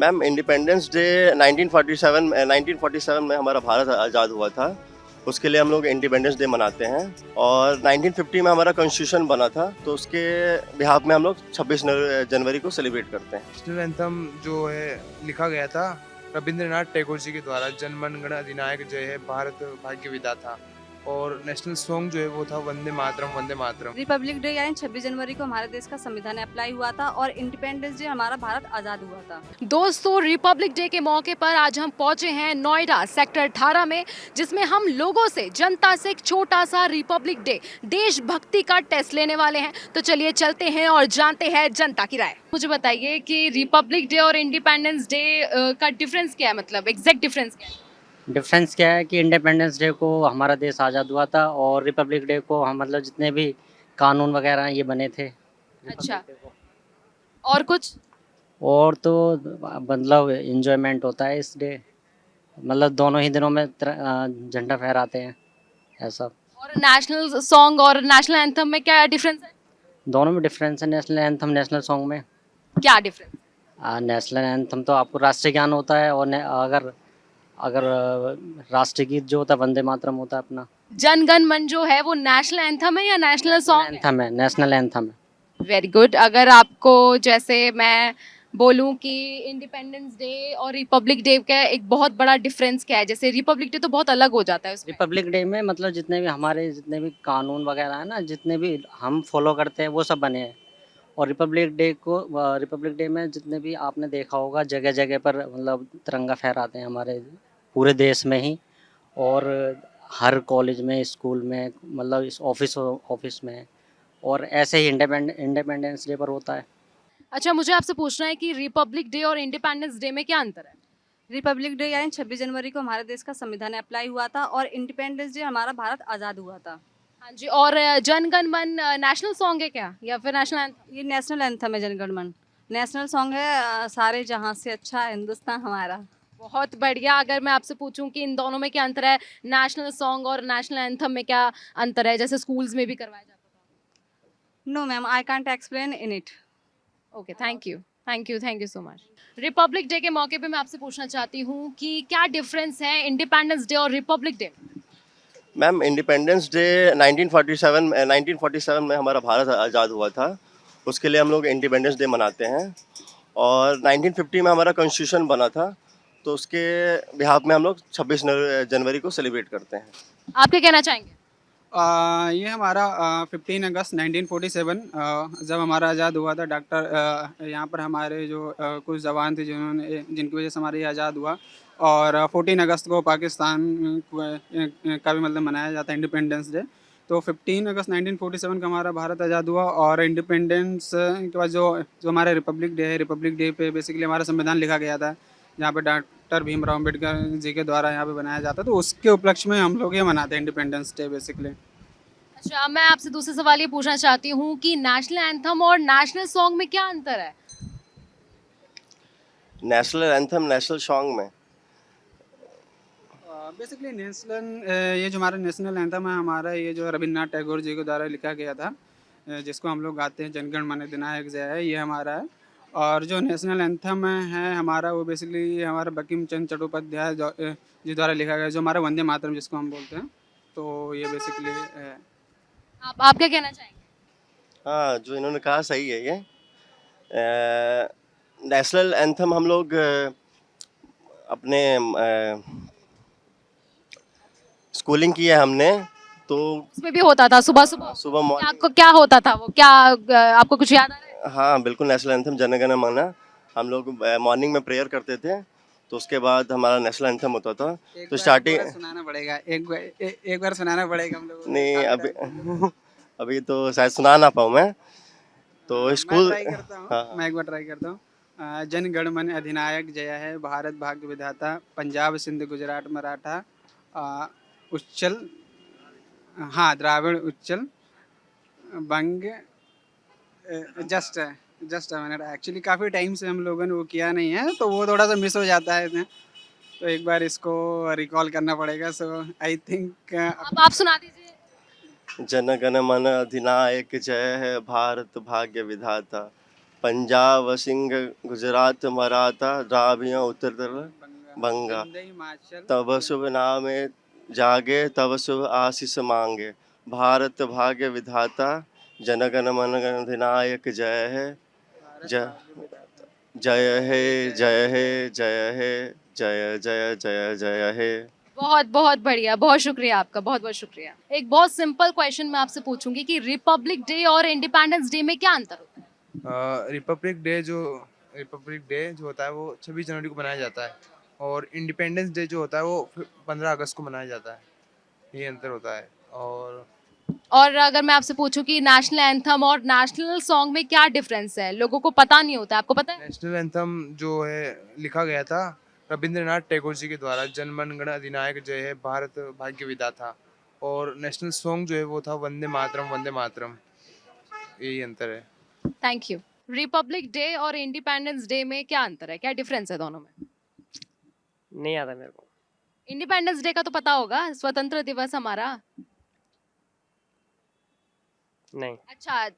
Ma'am independence day 1947 में हमारा भारत आज़ाद हुआ था। उसके लिए हम लोग इंडिपेंडेंस डे मनाते हैं और 1950 में हमारा कॉन्स्टिट्यूशन बना था, तो उसके बिहाफ में हम लोग 26 जनवरी को सेलिब्रेट करते हैं। नेशनल एंथम जो है लिखा गया था रविंद्रनाथ टैगोर जी के द्वारा, जनगण मन अधिनायक जय है भारत भाग्य विधाता। और नेशनल सॉन्ग जो है वो था वंदे मातरम वंदे मातरम। रिपब्लिक डे यानी 26 जनवरी को हमारे देश का संविधान अप्लाई हुआ था और इंडिपेंडेंस डे हमारा भारत आज़ाद हुआ था। दोस्तों, रिपब्लिक डे के मौके पर आज हम पहुंचे हैं नोएडा सेक्टर 18 में, जिसमें हम लोगों से, जनता से एक छोटा सा रिपब्लिक डे देशभक्ति का टेस्ट लेने वाले हैं। तो चलिए चलते हैं और जानते हैं जनता की राय। मुझे बताइए कि रिपब्लिक डे और इंडिपेंडेंस डे का डिफरेंस क्या है, मतलब एग्जैक्ट डिफरेंस क्या है? डिफरेंस क्या है कि इंडिपेंडेंस डे को हमारा देश आज़ाद हुआ था और रिपब्लिक डे को हम मतलब जितने भी कानून वगैरह हैं ये बने थे अच्छा। रिपब्लिक डे को। और कुछ? और तो मतलब इंजॉयमेंट होता है इस डे, मतलब दोनों ही दिनों में झंडा फहराते हैं ऐसा। और नेशनल सॉन्ग और नेशनल एंथम में क्या डिफरेंस है? दोनों में डिफरेंस है। नेशनल एंथम नेशनल सॉन्ग में क्या डिफरेंस? नेशनल एंथम तो आपको राष्ट्रीय गान होता है और अगर अगर राष्ट्रीय गीत जो होता है वंदे मातरम होता है अपना। जन गण मन जो है वो नेशनल एंथम है या नेशनल सॉन्ग है? एंथम है, नेशनल एंथम है। Very good. अगर आपको, जैसे मैं बोलूं कि इंडिपेंडेंस डे और रिपब्लिक डे का एक बहुत बड़ा डिफरेंस क्या है? जैसे रिपब्लिक डे तो बहुत अलग हो जाता है उसमें। रिपब्लिक डे में मतलब जितने भी कानून वगैरह है ना, जितने भी हम फॉलो करते हैं वो सब बने हैं। और रिपब्लिक डे में जितने भी आपने देखा होगा जगह जगह पर मतलब तिरंगा फहराते हैं हमारे पूरे देश में ही। और हर कॉलेज में, स्कूल में, मतलब इस ऑफिस में। और ऐसे ही इंडिपेंडेंस डे पर होता है। अच्छा, मुझे आपसे पूछना है कि रिपब्लिक डे और इंडिपेंडेंस डे में क्या अंतर है? रिपब्लिक डे यानी 26 जनवरी को हमारे देश का संविधान अप्लाई हुआ था और इंडिपेंडेंस डे हमारा भारत आज़ाद हुआ था। हाँ जी। और जन गण मन नेशनल सॉन्ग है क्या, या फिर नेशनल एंथम? ये नेशनल एंथम है जनगण मन। नेशनल सॉन्ग है सारे जहां से अच्छा हिंदुस्तान हमारा। बहुत बढ़िया। अगर मैं आपसे पूछूं कि इन दोनों में क्या अंतर है, नेशनल सॉन्ग और नेशनल एंथम में क्या अंतर है, जैसे स्कूल्स में भी करवाया जाता था? No ma'am, I can't explain in it. Okay, thank you so much. Republic day के मौके पे मैं आपसे पूछना चाहती हूँ कि क्या डिफरेंस है इंडिपेंडेंस डे और रिपब्लिक डे में? मैम इंडिपेंडेंस डे 1947 में हमारा भारत आज़ाद हुआ था। उसके लिए हम लोग इंडिपेंडेंस डे मनाते हैं और 1950 में हमारा कॉन्स्टिट्यूशन बना था, तो उसके बिहाफ में हम लोग 26 जनवरी को सेलिब्रेट करते हैं। आप क्या कहना चाहेंगे? ये हमारा 15 अगस्त 1947 जब हमारा आज़ाद हुआ था। यहाँ पर हमारे जो कुछ जवान थे जिनकी वजह से हमारा ये आज़ाद हुआ। और 14 अगस्त को पाकिस्तान का भी मतलब मनाया जाता है इंडिपेंडेंस डे। तो 15 अगस्त 1947 का हमारा भारत आज़ाद हुआ। और इंडिपेंडेंस के बाद जो जो हमारा रिपब्लिक डे है, रिपब्लिक डे पे बेसिकली हमारा संविधान लिखा गया था, जहाँ पे डॉक्टर भीमराव अम्बेडकर जी के द्वारा यहाँ पे बनाया जाता है। तो उसके उपलक्ष्य में हम लोग ये मनाते हैं इंडिपेंडेंस डे बेसिकली। अच्छा, मैं आपसे दूसरा सवाल ये पूछना चाहती हूँ कि नेशनल एंथम और नेशनल सॉन्ग में क्या अंतर है? नेशनल एंथम नेशनल सॉन्ग में बेसिकली ये जो हमारा नेशनल एंथम है, हमारा ये जो रविंद्रनाथ टैगोर जी के द्वारा लिखा गया था, जिसको हम लोग गाते हैं, जनगण मन अधिनायक जय है, ये हमारा है। और जो नेशनल एंथम है हमारा, वो बेसिकली हमारा बंकिम चंद्र चट्टोपाध्याय जी द्वारा लिखा गया, जो हमारा वंदे मातरम जिसको हम बोलते हैं। तो ये बेसिकली है। आप क्या कहना चाहेंगे? हाँ, जो इन्होंने कहा सही है ये। नेशनल एंथम हम लोग अपने स्कूलिंग की है हमने, तो उसमें भी होता था सुबह सुबह? सुबह मॉर्निंग। आपको क्या होता था वो, क्या आपको कुछ याद आ रहा है? हाँ बिल्कुल, नेशनल एंथम जन गण मन। हम लोग मॉर्निंग में प्रेयर करते थे, तो उसके बाद हमारा नेशनल एंथम होता था। तो स्टार्टिंग सुनाना पड़ेगा, एक बार सुनाना पड़ेगा हम लोग। नहीं, अभी अभी तो शायद सुना ना पाऊँ मैं। तो स्कूल, हाँ मैं एक बार ट्राई करता हूँ। जन गण मन अधिनायक जय है भारत भाग्य विधाता, पंजाब सिंध गुजरात मराठा, उच्चल, हाँ द्राविड़ उच्चल, बंग, जस्ट मिनट। एक्चुअली काफ़ी टाइम से हम लोगों ने वो किया नहीं है, तो वो थोड़ा सा मिस हो जाता है इसमें। तो एक बार इसको रिकॉल करना पड़ेगा। सो आई थिंक आप सुना दीजिए। जन गण मन अधिनायक जय है भारत भाग्य विधाता, पंजाब सिंह गुजरात मराठा द्राविड़ उत्तर बंगा हिंद हिमाचल तब शुभ नामे जागे तब शुभ आशीष मांगे भारत भाग्य विधाता जनगण मन गण अधिनायक जय है जय जय हे जय हे जय हे जय जय जय जय हे। बहुत बहुत बढ़िया, बहुत शुक्रिया आपका, बहुत बहुत शुक्रिया। एक बहुत सिंपल क्वेश्चन मैं आपसे पूछूंगी कि रिपब्लिक डे और इंडिपेंडेंस डे में क्या अंतर होता है? रिपब्लिक डे जो होता है वो 26 जनवरी को मनाया जाता है, और इंडिपेंडेंस डे जो होता है वो 15 अगस्त को मनाया जाता है। ये अंतर होता है। और अगर मैं आपसे पूछूं कि नेशनल एंथम और नेशनल सॉन्ग में क्या डिफरेंस है, लोगों को पता नहीं होता, आपको पता है? नेशनल एंथम जो है लिखा गया था रविंद्रनाथ टैगोर जी के द्वारा, जनमन गण अधिनायक जय है भारत भाग्य विधाता। और नेशनल सॉन्ग जो है वो था वंदे मातरम वंदे मातरम। यही अंतर है। Thank you. रिपब्लिक डे और इंडिपेंडेंस डे में क्या अंतर है, क्या डिफरेंस है दोनों में? नहीं आता मेरे को। इंडिपेंडेंस डे का तो पता होगा, स्वतंत्र दिवस हमारा। नहीं। अच्छा,